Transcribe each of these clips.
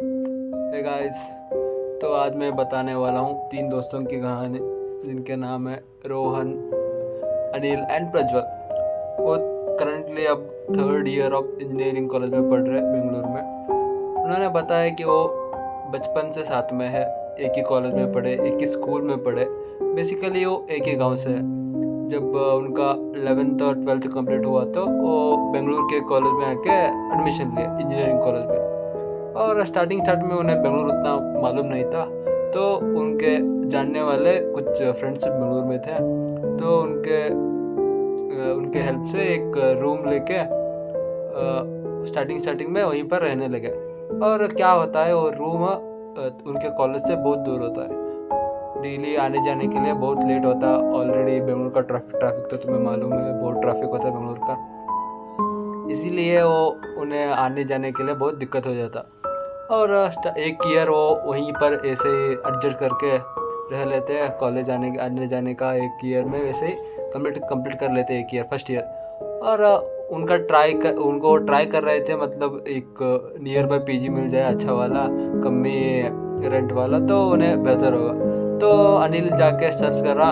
Hey guys, तो आज मैं बताने वाला हूँ 3 दोस्तों की कहानी जिनके नाम है रोहन, अनिल एंड प्रज्वल। वो करंटली अब 3rd year of engineering college में पढ़ रहे हैं बेंगलुरु में। उन्होंने बताया कि वो बचपन से साथ में है, एक ही कॉलेज में पढ़े, एक ही स्कूल में पढ़े। बेसिकली वो एक ही गांव से है। जब उनका 11th और 12th कंप्लीट हुआ तो वो बेंगलुरु के कॉलेज में आके एडमिशन लिया, इंजीनियरिंग कॉलेज में। और स्टार्ट में उन्हें बेंगलुरु उतना मालूम नहीं था, तो उनके जानने वाले कुछ फ्रेंड्स बेंगलुरु में थे, तो उनके हेल्प से एक रूम लेके स्टार्टिंग में वहीं पर रहने लगे। और क्या होता है, वो रूम उनके कॉलेज से बहुत दूर होता है। डेली आने जाने के लिए बहुत लेट होता है। ऑलरेडी बेंगलुरु का ट्रैफिक तो तुम्हें मालूम है, बहुत ट्रैफिक होता है बेंगलुरु का। इसीलिए वो उन्हें आने जाने के लिए बहुत दिक्कत हो जाता। और एक ईयर वो वहीं पर ऐसे ही एडजस्ट करके रह लेते हैं। कॉलेज आने जाने का एक ईयर में वैसे ही कंप्लीट कर लेते हैं, एक ईयर, फर्स्ट ईयर। और उनको ट्राई कर रहे थे, मतलब एक नियर बाय पीजी मिल जाए अच्छा वाला, कम में रेंट वाला, तो उन्हें बेहतर होगा। तो अनिल जाके सर्च करा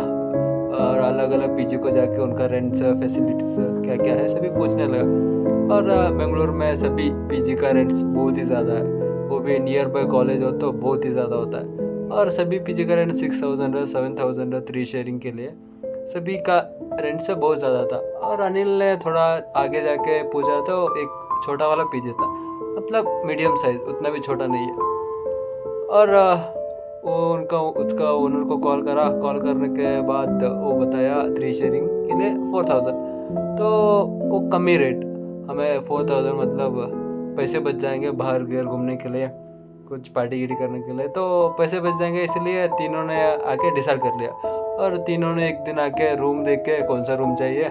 और अलग अलग पीजी को जाके उनका रेंट फैसिलिटीज क्या क्या है सभी पूछने लगा। और बेंगलुरु में सभी पीजी का रेंट्स बहुत ही ज़्यादा है, वो भी नियर बाय कॉलेज हो तो बहुत ही ज़्यादा होता है। और सभी पीजी का रेंट 6000 है, 7000 है 3 शेयरिंग के लिए। सभी का रेंट से बहुत ज़्यादा था। और अनिल ने थोड़ा आगे जाके पूछा तो एक छोटा वाला पीजी था, मतलब मीडियम साइज, उतना भी छोटा नहीं है। और उसका ओनर को कॉल करने के बाद वो बताया 3 शेयरिंग के लिए 4000। तो वो कम ही रेट, हमें 4000 मतलब पैसे बच जाएंगे बाहर घर घूमने के लिए, कुछ पार्टी गिटी करने के लिए, तो पैसे बच जाएंगे। इसलिए तीनों ने आके डिसाइड कर लिया। और तीनों ने एक दिन आके रूम देख के कौन सा रूम चाहिए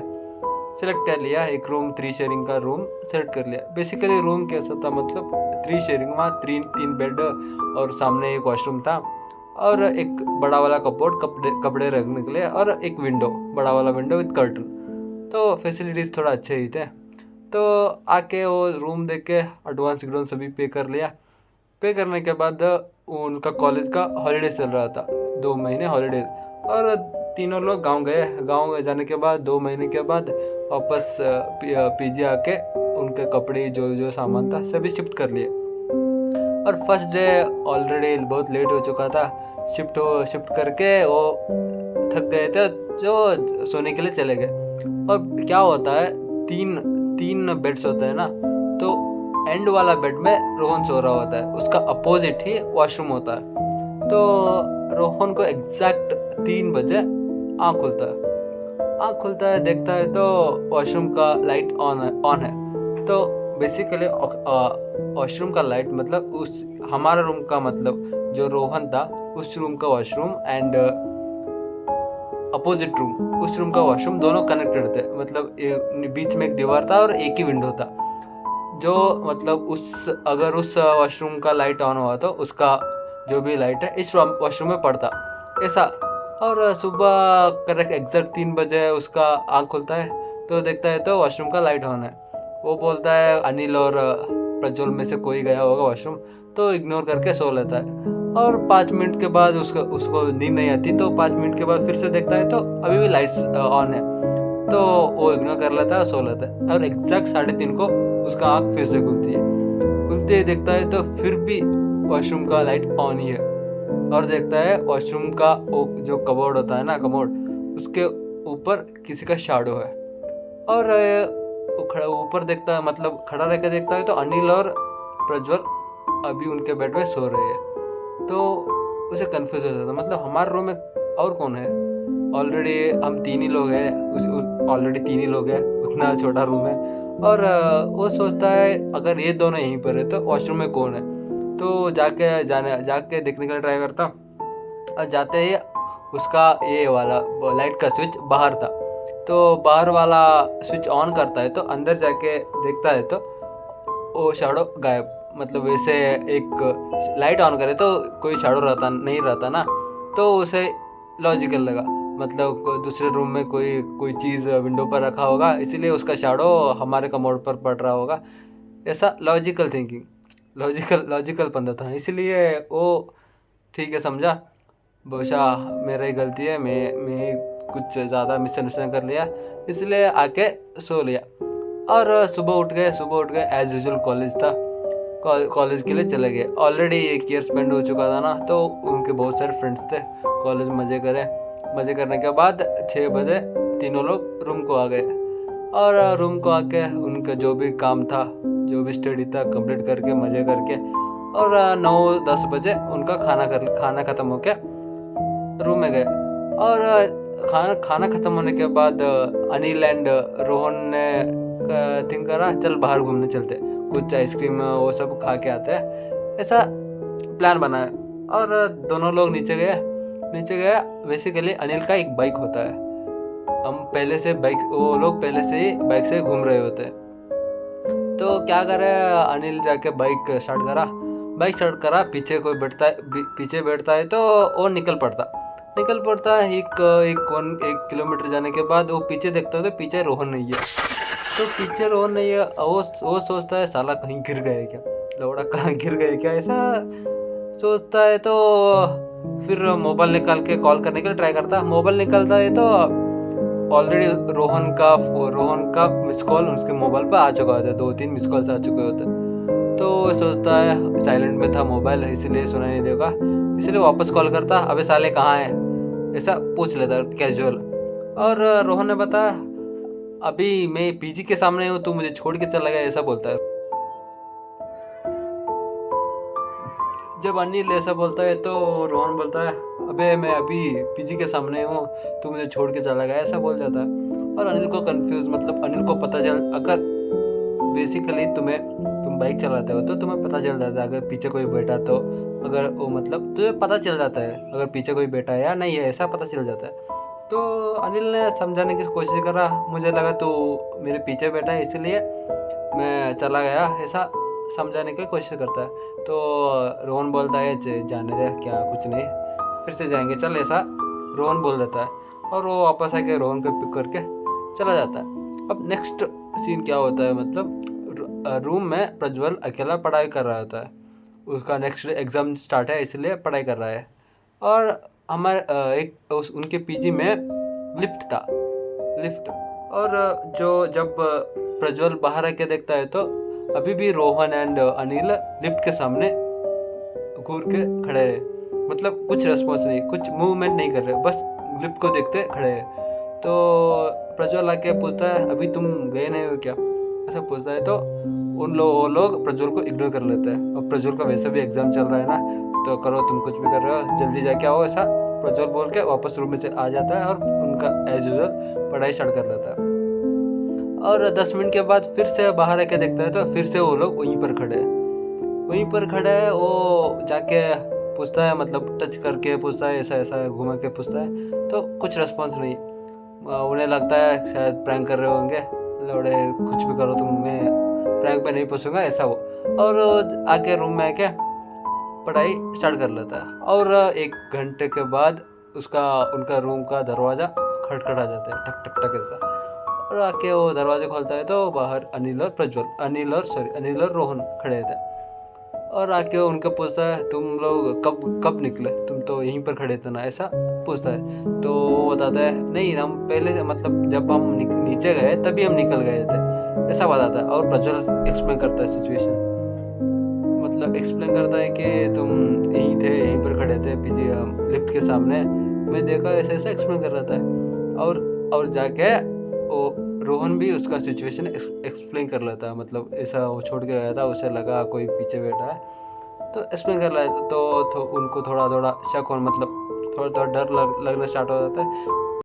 सेलेक्ट कर लिया। एक रूम 3 शेयरिंग का रूम सेलेक्ट कर लिया। बेसिकली रूम कैसा था, मतलब 3 शेयरिंग, वहाँ तीन बेड और सामने एक वॉशरूम था, और एक बड़ा वाला कपबोर्ड कपड़े रखने के लिए, और एक विंडो, बड़ा वाला विंडो विद कर्टन। तो फैसिलिटीज़ थोड़ा अच्छे ही थे। तो आके वो रूम देख के एडवांस सभी पे कर लिया। पे करने के बाद उनका कॉलेज का हॉलीडेज चल रहा था, 2 महीने हॉलीडेज। और तीनों लोग गांव जाने के बाद 2 महीने के बाद वापस पीजी आके उनके कपड़े जो जो सामान था सभी शिफ्ट कर लिए। और फर्स्ट डे ऑलरेडी बहुत लेट हो चुका था। शिफ्ट करके वो थक गए थे, जो सोने के लिए चले गए। और क्या होता है, तीन बेड्स होते हैं ना, तो एंड वाला बेड में रोहन सो रहा होता है, उसका अपोजिट ही वॉशरूम होता है। तो रोहन को एग्जैक्ट 3 बजे आँख खुलता है, देखता है तो वॉशरूम का लाइट ऑन है। तो बेसिकली वॉशरूम का लाइट मतलब उस हमारा रूम का, मतलब जो रोहन था उस रूम का वॉशरूम एंड अपोजिट रूम उस रूम का वॉशरूम दोनों कनेक्टेड थे। मतलब बीच में एक दीवार था और एक ही विंडो था, जो मतलब अगर उस वॉशरूम का लाइट ऑन हुआ तो उसका जो भी लाइट है इस वॉशरूम में पड़ता, ऐसा। और सुबह करेक्ट एग्जैक्ट 3 बजे उसका आँख खुलता है, तो देखता है तो वॉशरूम का लाइट ऑन है। वो बोलता है अनिल और प्रज्वल में से कोई गया होगा वॉशरूम, तो इग्नोर करके सो लेता है। और 5 मिनट के बाद उसको नींद नहीं आती, तो 5 मिनट के बाद फिर से देखता है तो अभी भी लाइट्स ऑन है, तो वो इग्नोर कर लेता है और सो लेता है। और एग्जैक्ट 3:30 को उसका आँख फिर से खुलते ही देखता है तो फिर भी वॉशरूम का लाइट ऑन ही है। और देखता है वॉशरूम का वो जो कबोर्ड होता है ना, कमोड, उसके ऊपर किसी का शैडो है। और वो खड़ा ऊपर देखता है, मतलब खड़ा रह के देखता है तो अनिल और प्रज्वल अभी उनके बेड में सो रहे हैं। तो उसे कंफ्यूज हो जाता, मतलब हमारे रूम में और कौन है, ऑलरेडी हम 3 ही लोग हैं, उतना छोटा रूम है। और वो सोचता है अगर ये दोनों यहीं पर है तो वॉशरूम में कौन है। तो जाके देखने के लिए ट्राई करता, और जाते ही उसका ये वाला लाइट का स्विच बाहर था, तो बाहर वाला स्विच ऑन करता है तो अंदर जाके देखता है तो वो शैडो गायब। मतलब वैसे एक लाइट ऑन करे तो कोई शैडो नहीं रहता ना, तो उसे लॉजिकल लगा, मतलब दूसरे रूम में कोई चीज़ विंडो पर रखा होगा, इसीलिए उसका शैडो हमारे कमोड पर पड़ रहा होगा, ऐसा लॉजिकल लॉजिकल बंदा था, इसलिए वो ठीक है समझा, बोशा मेरा ही गलती है, मैं कुछ ज़्यादा मिसअंडरस्टैंड कर लिया, इसलिए आके सो लिया। और सुबह उठ गए एज यूजुअल कॉलेज था, कॉलेज के लिए चले गए। ऑलरेडी 1 ईयर स्पेंड हो चुका था ना, तो उनके बहुत सारे फ्रेंड्स थे, कॉलेज मज़े करने के बाद 6 बजे तीनों लोग रूम को आ गए। और रूम को आके उनका जो भी काम था, जो भी स्टडी था, कंप्लीट करके मज़े करके, और 9-10 बजे उनका खाना ख़त्म हो के रूम में गए। और खाना ख़त्म होने के बाद अनिल एंड रोहन ने थिंक करा चल बाहर घूमने चलते, कुछ आइसक्रीम वो सब खा के आते हैं, ऐसा प्लान बनाया। और दोनों लोग नीचे गए। बेसिकली अनिल का एक बाइक होता है, वो लोग पहले से ही बाइक से घूम रहे होते हैं। तो क्या करे, अनिल जाके बाइक स्टार्ट करा, पीछे बैठता है तो वो निकल पड़ता है। 1 किलोमीटर जाने के बाद वो पीछे देखता है तो पीछे रोहन नहीं है। वो सोचता है साला कहीं गिर गए क्या, लौड़ा कहाँ गिर गए क्या, ऐसा सोचता है। तो फिर मोबाइल निकाल के कॉल करने के लिए ट्राई करता है। मोबाइल निकलता है तो ऑलरेडी रोहन का मिस कॉल उसके मोबाइल पर आ चुका होता है, 2-3 मिस कॉल्स आ चुके होते हैं। तो सोचता है साइलेंट में था मोबाइल, इसलिए सुना नहीं देगा, इसलिए वापस कॉल करता, अबे साले कहाँ है, ऐसा पूछ लेता कैजुअल। और रोहन ने बताया अभी मैं पीजी के सामने हूँ, तू मुझे छोड़ के चला गया, ऐसा बोलता है। जब अनिल ऐसा बोलता है तो रोहन बोलता है अबे मैं अभी पीजी के सामने हूँ, तू मुझे छोड़ के चला गया, ऐसा बोल जाता है। और अनिल को कंफ्यूज, मतलब अनिल को पता चल, अगर बेसिकली तुम बाइक चलाते हो तो तुम्हें पता चल जाता है अगर पीछे कोई बैठा, तो अगर वो मतलब तुम्हें पता चल जाता है अगर पीछे कोई बैठा है या नहीं है, ऐसा पता चल जाता है। तो अनिल ने समझाने की कोशिश करा, मुझे लगा तू मेरे पीछे बैठा है इसलिए मैं चला गया, ऐसा समझाने की कोशिश करता है। तो रोहन बोलता है जाने दे, क्या कुछ नहीं, फिर से जाएंगे चल, ऐसा रोहन बोल देता है। और वो वापस आके रोहन को पिक करके चला जाता है। अब नेक्स्ट सीन क्या होता है, मतलब रूम में प्रज्वल अकेला पढ़ाई कर रहा होता है, उसका नेक्स्ट एग्ज़ाम स्टार्ट है इसलिए पढ़ाई कर रहा है। और उनके पीजी में लिफ्ट था, और जब प्रज्वल बाहर आके देखता है तो अभी भी रोहन एंड अनिल लिफ्ट के सामने घूर के खड़े हैं, मतलब कुछ रिस्पॉन्स नहीं, कुछ मूवमेंट नहीं कर रहे, बस लिफ्ट को देखते खड़े हैं। तो प्रज्वल आके पूछता है अभी तुम गए नहीं हो क्या, ऐसा पूछता है। तो वो लोग प्रज्वल को इग्नोर कर लेते हैं। और प्रज्वल का वैसे भी एग्जाम चल रहा है ना, तो करो तुम कुछ भी कर रहे हो, जल्दी जाके आओ, ऐसा प्रज्वल बोल के वापस रूम में से आ जाता है और उनका एज यूजुअल पढ़ाई स्टार्ट कर लेता है। और 10 मिनट के बाद फिर से बाहर आके देखता है तो फिर से वो लोग वहीं पर खड़े हैं। वो जाके पूछता है, मतलब टच करके पूछता है, ऐसा घुमा के पूछता है, तो कुछ रिस्पॉन्स नहीं। उन्हें लगता है शायद प्रैंक कर रहे होंगे, लौड़े कुछ भी करो तुम, मैं प्रैंक पे नहीं पूछूंगा, ऐसा वो। और आके रूम में आके पढ़ाई स्टार्ट कर लेता है। और 1 घंटे के बाद उनका रूम का दरवाज़ा खटखटा जाता है, ठक ठक ठक ऐसा। और आके वो दरवाज़ा खोलता है तो बाहर अनिल और रोहन खड़े थे। और आके उनके पूछता है तुम लोग कब निकले, तुम तो यहीं पर खड़े थे ना, ऐसा पूछता है। तो वो बताता है नहीं, हम पहले मतलब जब हम नीचे गए तभी हम निकल गए थे, ऐसा बताता है। और प्रज्वल एक्सप्लेन करता है सिचुएशन, मतलब एक्सप्लेन करता है कि तुम यहीं थे, यहीं पर खड़े थे पीछे लिफ्ट के सामने, मैं देखा, ऐसा एक्सप्लेन कर रहा था। और जाके वो रोहन भी उसका सिचुएशन एक्सप्लेन कर लेता है, मतलब ऐसा वो छोड़ के गया था, उसे लगा कोई पीछे बैठा है, तो एक्सप्लेन कर रहा है। तो उनको थोड़ा शक और मतलब थोड़ा डर लगना स्टार्ट हो जाता है।